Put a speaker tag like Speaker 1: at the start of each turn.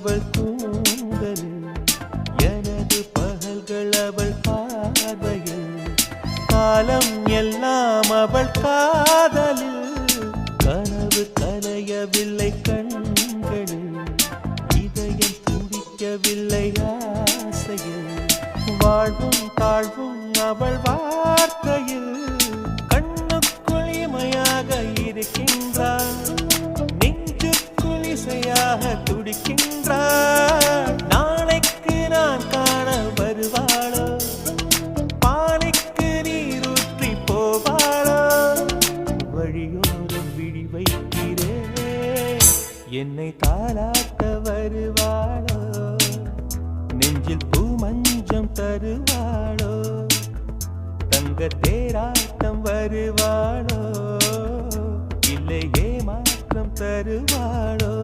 Speaker 1: அவள் கூந்தலில் எனது பகல்கள் அவள் பார்வையில் காலம் எல்லாம் அவள் காதலில் கனவு கலையவில்லை கண்களில் இதயம் துடிக்கவில்லை ஆசையில் வாழ்வும் தாழ்வும் அவள் வார்த்தையில் கண்ணுக்குள் இமையாக இருக்கின்றாள் நெஞ்சுக்குள் இசையாக துடிக்கின்றாள் நாளைக்கு நான் காண வருவாளோ பாலைக்கு நீரூற்றி போவாளோ வழியோரம் விழி வைக்கிறேன் என்னை தாளாட்ட வருவாளோ நெஞ்சில் பூ மஞ்சம் தருவாளோ தங்க தேராட்டம் வருவாளோ இல்லை ஏமாற்றம் தருவாளோ